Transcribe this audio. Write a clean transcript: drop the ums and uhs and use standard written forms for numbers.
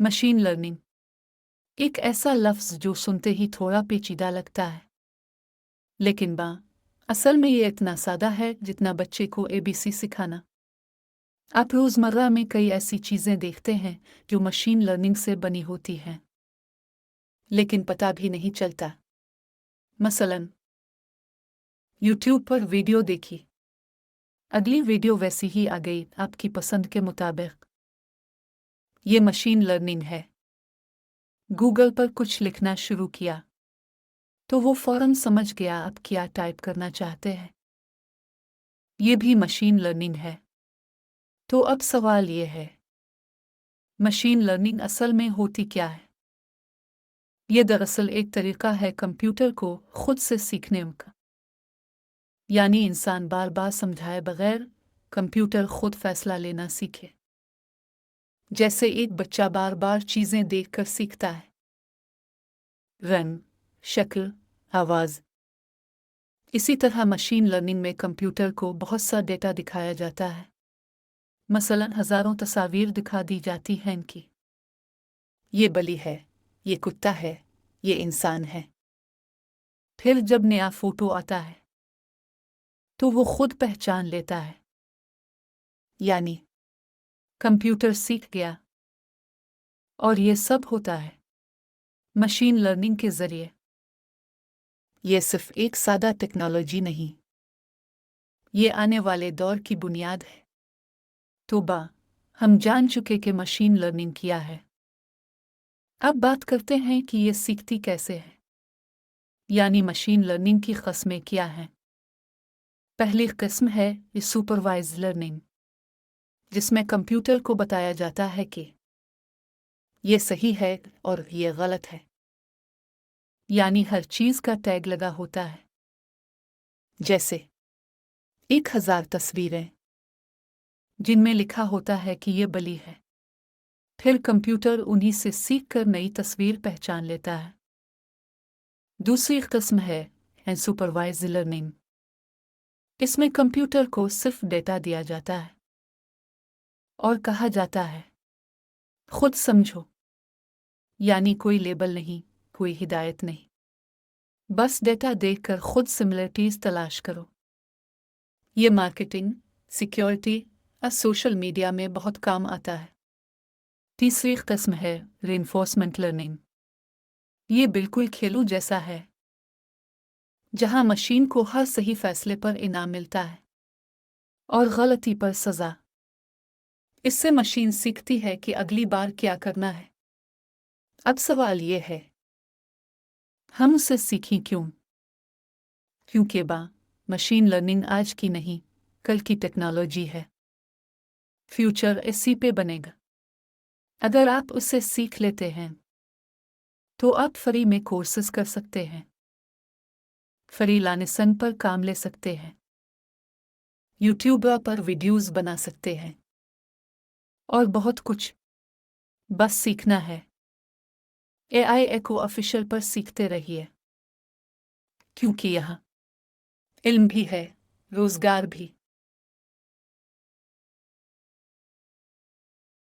Machine learning एक ऐसा लफ्ज़ जो सुनते ही थोड़ा पेचीदा लगता है, लेकिन असल में ये इतना सादा है जितना बच्चे को एबीसी सिखाना। आप रोज़मर्रा में कई ऐसी चीज़ें देखते हैं जो मशीन लर्निंग से बनी होती हैं, लेकिन पता भी नहीं चलता। मसलन, यूट्यूब पर वीडियो देखी, अगली वीडियो वैसी ही आ गई आपकी पसंद के मुताबिक। ये मशीन लर्निंग है। गूगल पर कुछ लिखना शुरू किया तो वो फौरन समझ गया आप क्या टाइप करना चाहते हैं। ये भी मशीन लर्निंग है। तो अब सवाल ये है, मशीन लर्निंग असल में होती क्या है? ये दरअसल एक तरीका है कंप्यूटर को खुद से सीखने का। यानी इंसान बार बार समझाए बगैर कंप्यूटर खुद फैसला लेना सीखे। जैसे एक बच्चा बार बार चीज़ें देखकर सीखता है। रंग, शक्ल, आवाज़। इसी तरह मशीन लर्निंग में कंप्यूटर को बहुत सा डेटा दिखाया जाता है। मसलन हज़ारों तस्वीर दिखा दी जाती हैं इनकी। ये बलि है, ये कुत्ता है, ये इंसान है। फिर जब नया फ़ोटो आता है तो वो खुद पहचान लेता है। यानी कंप्यूटर सीख गया। और ये सब होता है मशीन लर्निंग के ज़रिए। ये सिर्फ एक सादा टेक्नोलॉजी नहीं, ये आने वाले दौर की बुनियाद है। तो हम जान चुके कि मशीन लर्निंग क्या है। अब बात करते हैं कि ये सीखती कैसे है, यानी मशीन लर्निंग की क़िस्में क्या हैं। पहली किस्म है ये सुपरवाइज्ड लर्निंग, जिसमें कंप्यूटर को बताया जाता है कि ये सही है और ये गलत है। यानी हर चीज़ का टैग लगा होता है। जैसे 1000 तस्वीरें जिनमें लिखा होता है कि ये बलि है। फिर कंप्यूटर उन्हीं से सीख कर नई तस्वीर पहचान लेता है। दूसरी किस्म है सुपरवाइज्ड लर्निंग। इसमें कंप्यूटर को सिर्फ डेटा दिया जाता है और कहा जाता है खुद समझो। यानी कोई लेबल नहीं, कोई हिदायत नहीं, बस डेटा देखकर खुद सिमिलरिटीज तलाश करो। ये मार्केटिंग, सिक्योरिटी और सोशल मीडिया में बहुत काम आता है। तीसरी किस्म है रीइंफोर्समेंट लर्निंग। ये बिल्कुल खेलों जैसा है, जहां मशीन को हर सही फैसले पर इनाम मिलता है और गलती पर सज़ा। इससे मशीन सीखती है कि अगली बार क्या करना है। अब सवाल ये है, हम उसे सीखें क्यों? क्योंकि मशीन लर्निंग आज की नहीं, कल की टेक्नोलॉजी है। फ्यूचर इसी पे बनेगा। अगर आप उसे सीख लेते हैं तो आप फ्री में कोर्सेज कर सकते हैं, फ्रीलांसिंग पर काम ले सकते हैं, यूट्यूब पर वीडियोस बना सकते हैं और बहुत कुछ। बस सीखना है। AI एको ऑफिशियल पर सीखते रहिए, क्योंकि यहाँ इल्म भी है, रोजगार भी।